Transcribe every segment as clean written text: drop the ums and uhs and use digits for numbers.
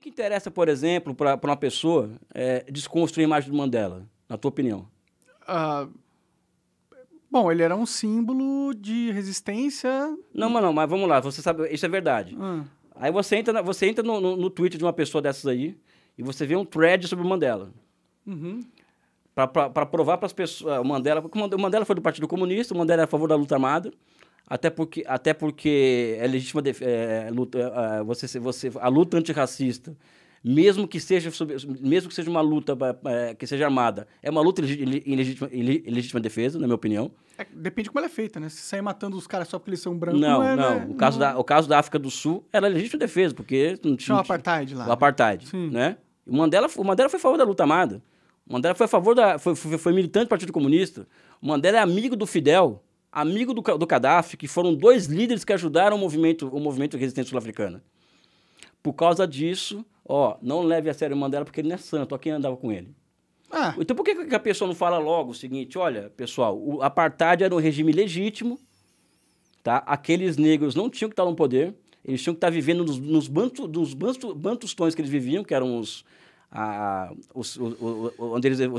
que interessa, por exemplo, para uma pessoa desconstruir a imagem do Mandela, na tua opinião? Bom, ele era um símbolo de resistência. Não, mas vamos lá, você sabe, isso é verdade. Aí você entra no Twitter de uma pessoa dessas aí e você vê um thread sobre o Mandela. Para provar para as pessoas... O Mandela foi do Partido Comunista, o Mandela é a favor da luta armada, até porque é legítima a luta antirracista, mesmo que seja uma luta que seja armada, é uma luta em legítima defesa, na minha opinião. Depende de como ela é feita, né? Se sair matando os caras só porque eles são brancos... Não. O caso da África do Sul era legítima defesa, porque não tinha... o apartheid lá. O apartheid, né? O Mandela foi a favor da luta armada. O Mandela foi a favor foi militante do Partido Comunista. O Mandela é amigo do Fidel, amigo do Gaddafi, que foram dois líderes que ajudaram o movimento de resistência sul-africana. Por causa disso, não leve a sério o Mandela, porque ele não é santo, quem andava com ele. Então por que a pessoa não fala logo o seguinte, olha, pessoal, o apartheid era um regime legítimo, tá? Aqueles negros não tinham que estar no poder, eles tinham que estar vivendo nos bantustões que eles viviam, que eram os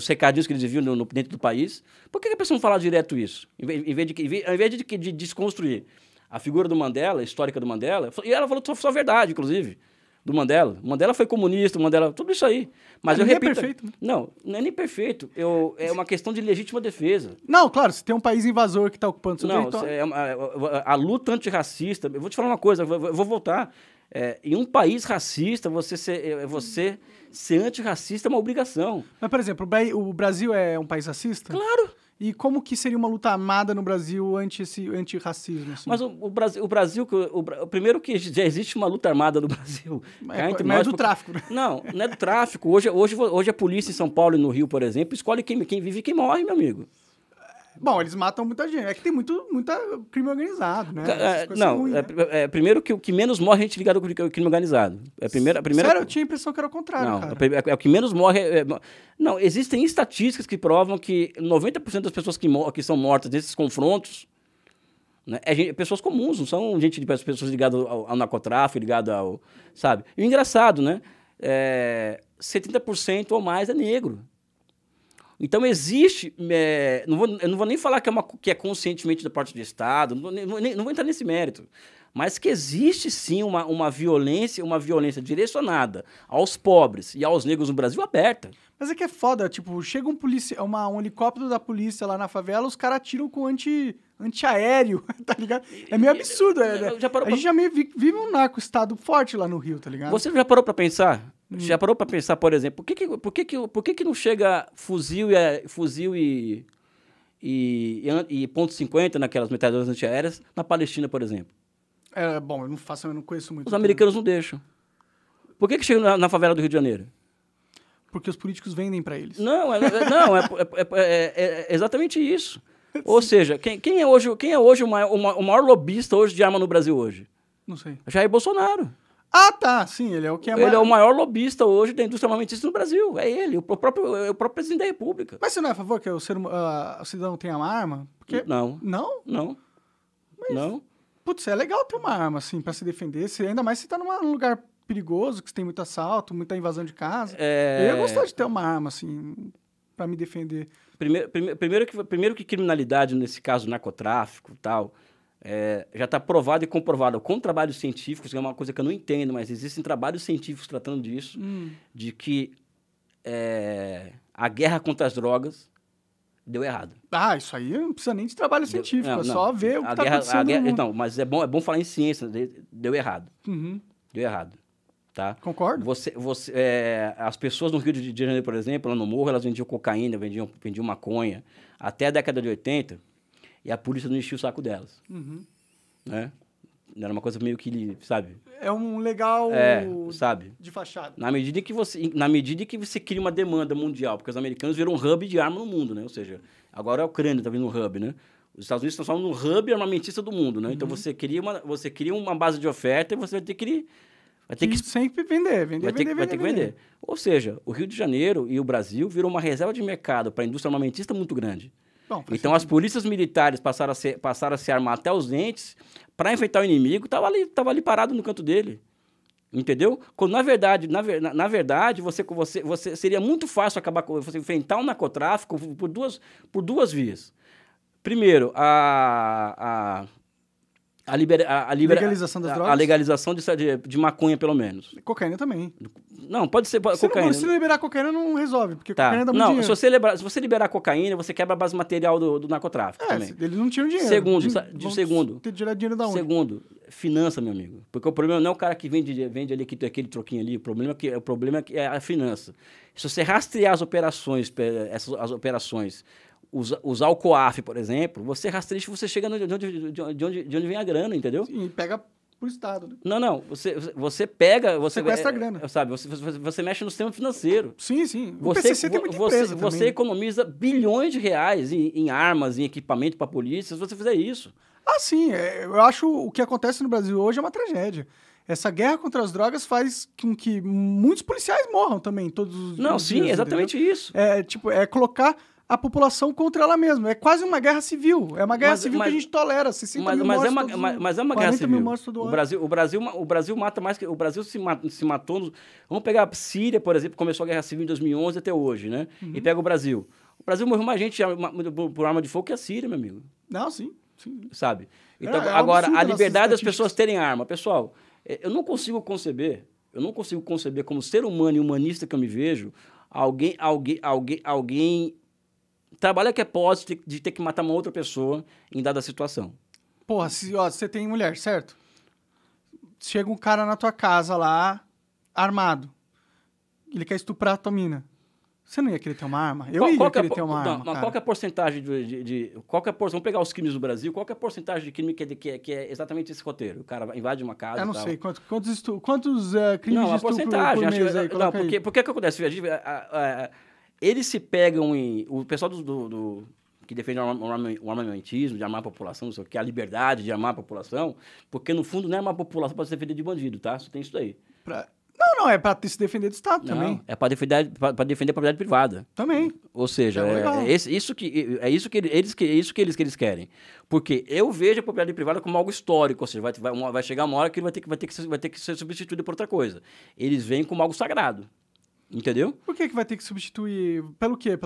recadinhos que eles viviam dentro do país. Por que a pessoa não fala direto isso? Ao invés de desconstruir a figura do Mandela, a histórica do Mandela, e ela falou só a verdade, inclusive, do Mandela. O Mandela foi comunista, tudo isso aí. Mas eu repito... É perfeito, né? Não é nem perfeito. É uma questão de legítima defesa. Não, claro, se tem um país invasor que está ocupando seu território... A luta antirracista... Eu vou te falar uma coisa, eu vou voltar. Em um país racista, você ser antirracista é uma obrigação. Mas, por exemplo, o Brasil é um país racista? Claro! E como que seria uma luta armada no Brasil anti-racismo? Assim? Mas o Brasil, primeiro que já existe uma luta armada no Brasil. Mas é do tráfico, né? Não é do tráfico. Hoje a polícia em São Paulo e no Rio, por exemplo, escolhe quem vive e quem morre, meu amigo. Bom, eles matam muita gente. É que tem muita crime organizado, né? Primeiro que o que menos morre é gente ligada com o crime organizado. Sério? Eu tinha a impressão que era o contrário, cara. O que menos morre... Não, existem estatísticas que provam que 90% das pessoas que são mortas nesses confrontos, né, pessoas comuns, não são pessoas ligadas ao narcotráfico, ligadas ao... Sabe? E o engraçado, né? 70% ou mais é negro. Então, existe... eu não vou nem falar que é conscientemente da parte do Estado, não vou entrar nesse mérito, mas que existe, sim, uma violência direcionada aos pobres e aos negros no Brasil aberta. Mas é que é foda, tipo, chega um helicóptero da polícia lá na favela, os caras atiram com antiaéreo, tá ligado? É meio absurdo, né? A gente já vive um narco-estado forte lá no Rio, tá ligado? Você já parou pra pensar? Já parou pra pensar, por exemplo, por que não chega fuzil e .50 naquelas metralhadoras antiaéreas na Palestina, por exemplo? Bom, eu não conheço muito. Os americanos não deixam. Por que chega na favela do Rio de Janeiro? Porque os políticos vendem pra eles. Não, é exatamente isso. Ou seja, quem é hoje o maior lobista hoje de arma no Brasil hoje? Não sei. Jair Bolsonaro. Ah, tá, sim, ele é o que é Ele é o maior lobista hoje da indústria armamentista no Brasil. É ele, o próprio presidente da República. Mas você não é a favor que o cidadão tenha uma arma? Porque... Não. Não? Não. Mas, não. Putz, é legal ter uma arma, assim, pra se defender. Ainda mais se tá num lugar perigoso, que tem muito assalto, muita invasão de casa. Eu ia gostar de ter uma arma, assim, pra me defender. Primeiro que criminalidade, nesse caso, narcotráfico e tal... já está provado e comprovado com trabalhos científicos, que é uma coisa que eu não entendo, mas existem trabalhos científicos tratando disso, de que a guerra contra as drogas deu errado. Isso aí não precisa nem de trabalho científico, é só ver o que está acontecendo. Não, mas é bom falar em ciência, deu errado. Deu errado. Tá? Concordo. As pessoas no Rio de Janeiro, por exemplo, lá no Morro, elas vendiam cocaína, vendiam maconha, até a década de 80, e a polícia não enchia o saco delas. Né? Era uma coisa meio que, sabe? É um legal sabe? De fachada. Na medida que você cria uma demanda mundial, porque os americanos viram um hub de arma no mundo, né? Ou seja, agora a Ucrânia está vindo um hub, né? Os Estados Unidos estão falando no hub armamentista do mundo, né? Então você cria uma base de oferta e você vai ter que sempre vender. Vai ter que vender. Ou seja, o Rio de Janeiro e o Brasil viram uma reserva de mercado para a indústria armamentista muito grande. Então, as polícias militares passaram a se armar até os dentes para enfrentar o inimigo, estava ali parado no canto dele. Entendeu? Quando, na verdade, você seria muito fácil acabar com você enfrentar o narcotráfico por duas vias. Primeiro, legalização das drogas? A legalização de maconha, pelo menos. Cocaína também. Não, pode ser cocaína. Se liberar cocaína, não resolve, porque tá. cocaína dá muito dinheiro. Se você liberar cocaína, você quebra a base material do narcotráfico também. Eles não tinham dinheiro. Segundo. Ter dinheiro da onde? Segundo, finança, meu amigo. Porque o problema não é o cara que vende ali aquele troquinho ali, o problema é a finança. Se você rastrear as operações, usar o COAF, por exemplo, você rastreia e você chega de onde vem a grana, entendeu? Sim, pega pro Estado. Né? Não. Você pega... Sequestra a grana. Sabe, você mexe no sistema financeiro. Sim. O PCC tem muita empresa você também. economiza bilhões de reais em armas, em equipamento para a polícia, se você fizer isso. Ah, sim. Eu acho o que acontece no Brasil hoje é uma tragédia. Essa guerra contra as drogas faz com que muitos policiais morram também, todos os dias. Não, sim, exatamente isso. É colocar a população contra ela mesma. É quase uma guerra civil. É uma guerra civil que a gente tolera. 60 mil mortes mas é uma guerra civil. O Brasil mata mais que... O Brasil se matou... Vamos pegar a Síria, por exemplo, começou a guerra civil em 2011 até hoje, né? E pega o Brasil. O Brasil morreu mais gente por arma de fogo que a Síria, meu amigo. Não, sim. Sabe? Então, agora, a liberdade das pessoas terem arma. Pessoal, eu não consigo conceber como ser humano e humanista que eu me vejo, alguém trabalha que é posse de ter que matar uma outra pessoa em dada situação. Porra, você tem mulher, certo? Chega um cara na tua casa lá, armado. Ele quer estuprar a tua mina. Você não ia querer ter uma arma? Eu ia querer ter uma arma, mas qual que é a porcentagem vamos pegar os crimes do Brasil, qual que é a porcentagem de crime que é exatamente esse roteiro? O cara invade uma casa. Eu não sei. Quantos crimes não, de estupro porcentagem, por mês aí? Não, porque que acontece? Eles se pegam o pessoal que defende o armamentismo, de armar a população, não sei o que, a liberdade de armar a população, porque no fundo não é armar a população para se defender de bandido, tá? Só tem isso daí. Não, é para se defender do Estado também. É para defender a propriedade privada. Também. Ou seja, é isso que eles querem. Porque eu vejo a propriedade privada como algo histórico, ou seja, vai chegar uma hora que vai ter que ser substituído por outra coisa. Eles veem como algo sagrado. Entendeu? Por que vai ter que substituir? Pelo quê?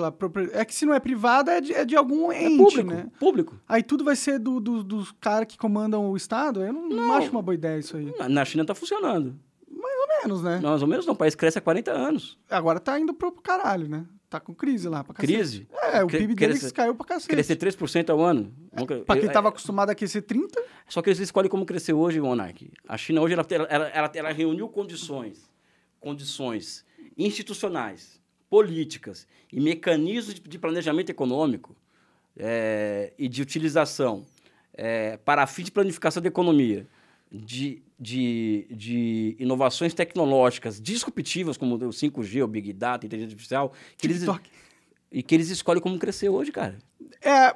É que se não é privada, é de algum ente, né? Público. Aí tudo vai ser dos caras que comandam o Estado? Eu não acho uma boa ideia isso aí. Na China tá funcionando. Mais ou menos, né? Mais ou menos não. O país cresce há 40 anos. Agora tá indo pro caralho, né? Tá com crise lá pra cacete. Crise? O PIB deles caiu pra cacete. Crescer 3% ao ano. Pra quem tava acostumado a crescer 30%. Só que eles escolhem como crescer hoje, Monark. A China hoje, ela reuniu condições institucionais, políticas e mecanismos de planejamento econômico e de utilização para fins de planificação da economia, de inovações tecnológicas disruptivas, como o 5G, o Big Data, a inteligência artificial, que eles escolhem como crescer hoje, cara.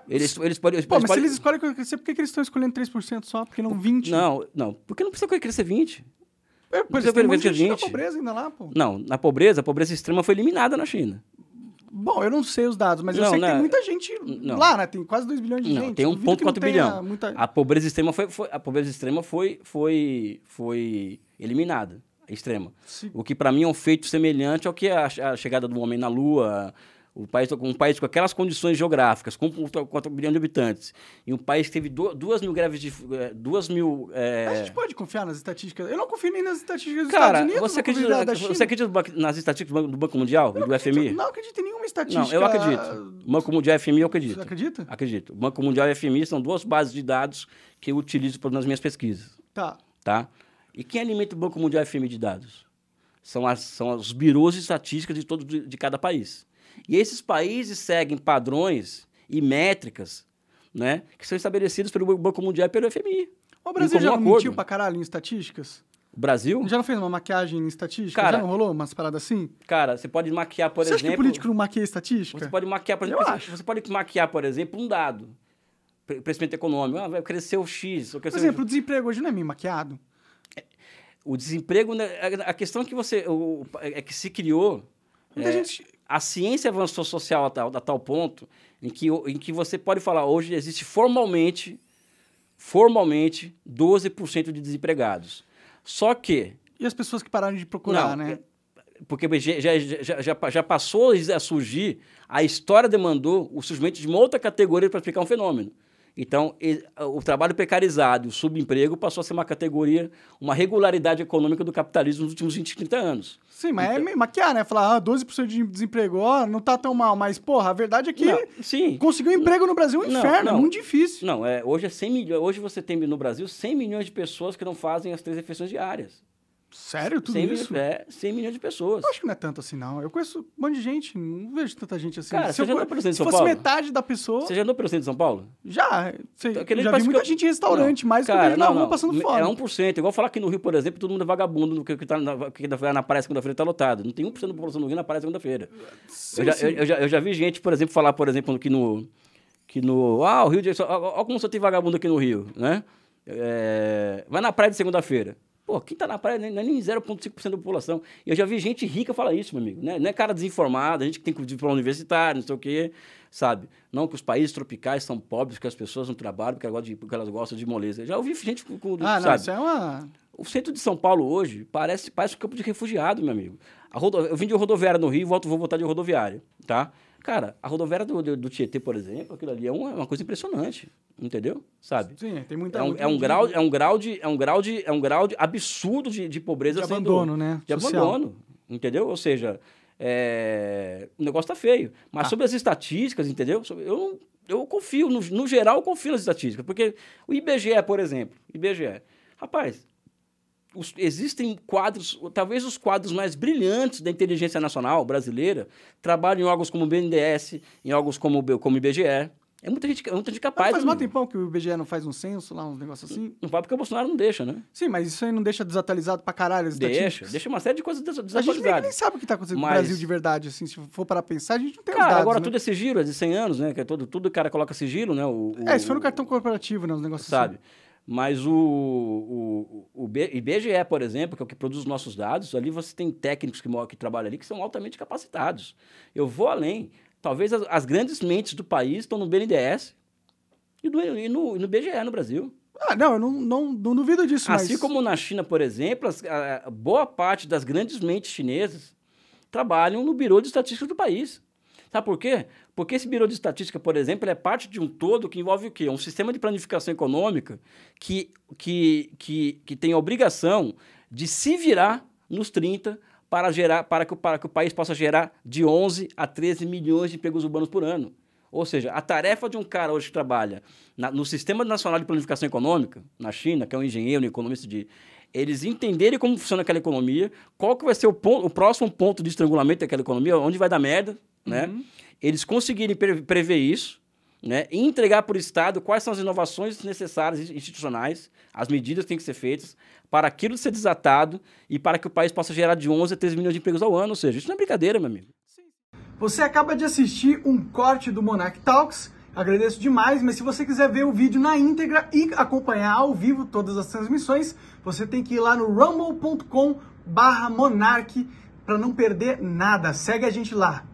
Eles podem... Mas se eles escolhem como crescer, por que eles estão escolhendo 3% só? Por que não 20%? Não. Porque não precisa crescer 20%. Tem muita gente na pobreza ainda lá, pô. Não, a pobreza extrema foi eliminada na China. Bom, eu não sei os dados, mas eu sei que tem muita gente lá, né? Tem quase 2 bilhões de gente. Tem 1,4 bilhão. A pobreza extrema foi eliminada. Extrema. Sim. O que, para mim, é um feito semelhante ao que a chegada do homem na Lua... Um país com aquelas condições geográficas, com 4 bilhões de habitantes, e um país que teve 2 mil greves de... 2 mil... A gente pode confiar nas estatísticas? Eu não confio nem nas estatísticas dos Estados Unidos. Você acredita nas estatísticas do Banco Mundial e do FMI? Não acredito em nenhuma estatística. Não, eu acredito. O Banco Mundial e FMI eu acredito. Você acredita? Acredito. O Banco Mundial e FMI são 2 bases de dados que eu utilizo nas minhas pesquisas. Tá? E quem alimenta o Banco Mundial e FMI de dados? São os birôs de estatísticas de cada país. E esses países seguem padrões e métricas, né, que são estabelecidos pelo Banco Mundial e pelo FMI. O Brasil já não mentiu pra caralho em estatísticas? O Brasil? Já não fez uma maquiagem em estatística? Já não rolou umas paradas assim? Cara, você pode maquiar, por exemplo... Você acha que político não maquia estatística? Você pode maquiar, por exemplo... Você pode maquiar, por exemplo, um dado. Crescimento econômico. Vai crescer o X. Por exemplo, o desemprego hoje não é meio maquiado? O desemprego... A questão é que é que se criou... A ciência avançou social a tal ponto em que você pode falar hoje existe formalmente 12% de desempregados. Só que E as pessoas que pararam de procurar, né? Porque já passou a surgir, a história demandou o surgimento de uma outra categoria para explicar um fenômeno. Então, o trabalho precarizado, o subemprego, passou a ser uma categoria, uma regularidade econômica do capitalismo nos últimos 20, 30 anos. Sim, mas então, é maquiar, né? Falar, 12% de desemprego, não tá tão mal. Mas, porra, a verdade é que conseguir um emprego no Brasil é um inferno, é muito difícil. Não, hoje é 100 milhões. Hoje você tem no Brasil 100 milhões de pessoas que não fazem as 3 refeições diárias. Sério? Tudo isso? 100 milhões de pessoas. Eu acho que não é tanto assim, não. Eu conheço um monte de gente, não vejo tanta gente assim. Cara, você já andou pelo centro de São Paulo? Se fosse metade da pessoa... Você já andou pelo centro de São Paulo? Já. Já vi muita gente em restaurante, mais que eu vejo na rua passando fome. É 1%. Igual falar que no Rio, por exemplo, todo mundo é vagabundo, que tá na praia segunda-feira tá lotado. Não tem 1% da população do Rio na praia segunda-feira. Eu já vi gente, por exemplo, falar, por exemplo, que no o Rio de Janeiro... Olha como só tem vagabundo aqui no Rio, né? Vai na praia de segunda-feira. Pô, quem tá na praia não é nem 0,5% da população. E eu já vi gente rica falar isso, meu amigo. Né? Não é cara desinformado, a gente que tem diploma universitário, não sei o quê, sabe? Não que os países tropicais são pobres, que as pessoas não trabalham, porque elas gostam de moleza. Já ouvi gente com sabe? Não, isso é uma... O centro de São Paulo hoje parece um campo de refugiado, meu amigo. Eu vim de rodoviária no Rio, vou voltar de rodoviária, tá? Cara, a rodoviária do Tietê, por exemplo, aquilo ali é uma coisa impressionante, entendeu? Sabe? Sim, tem muita... É um grau de absurdo de pobreza. De abandono, né? De abandono, entendeu? Ou seja, o negócio tá feio. Mas sobre as estatísticas, entendeu? Eu confio, no geral, eu confio nas estatísticas. Porque o IBGE, por exemplo, rapaz... Existem quadros, talvez os quadros mais brilhantes da inteligência nacional brasileira, trabalham em órgãos como o BNDES, em órgãos como o IBGE. É muita gente capaz. Mas faz mal tempão que o IBGE não faz um censo lá, uns negócios assim? Não vai porque o Bolsonaro não deixa, né? Sim, mas isso aí não deixa desatualizado pra caralho as estatísticas? Deixa uma série de coisas desatualizadas. A gente nem sabe o que tá acontecendo no Brasil de verdade, assim, se for para pensar, a gente não tem os dados, agora né? Tudo é sigilo, é de 100 anos, né? Que tudo o cara coloca sigilo, né? Isso foi no cartão corporativo, né? Os negócios sabe? Assim. Mas o IBGE, por exemplo, que é o que produz os nossos dados, ali você tem técnicos que trabalham ali que são altamente capacitados. Eu vou além. Talvez as grandes mentes do país estão no BNDES e no IBGE no Brasil. Não, eu não duvido disso. Assim como na China, por exemplo, boa parte das grandes mentes chinesas trabalham no Bureau de Estatística do país. Sabe por quê? Porque esse Bureau de Estatística, por exemplo, é parte de um todo que envolve o quê? Um sistema de planificação econômica que tem a obrigação de se virar nos 30 para que o país possa gerar de 11 a 13 milhões de empregos urbanos por ano. Ou seja, a tarefa de um cara hoje que trabalha no Sistema Nacional de Planificação Econômica, na China, que é um engenheiro, um economista eles entenderem como funciona aquela economia, qual que vai ser o próximo ponto de estrangulamento daquela economia, onde vai dar merda, né? Eles conseguirem prever isso, né? E entregar para o Estado quais são as inovações necessárias institucionais, as medidas que têm que ser feitas para aquilo ser desatado e para que o país possa gerar de 11 a 13 milhões de empregos ao ano. Ou seja, isso não é brincadeira, meu amigo. Você acaba de assistir um corte do Monarch Talks. Agradeço demais, mas se você quiser ver o vídeo na íntegra e acompanhar ao vivo todas as transmissões, você tem que ir lá no rumble.com/monarch para não perder nada. Segue a gente lá.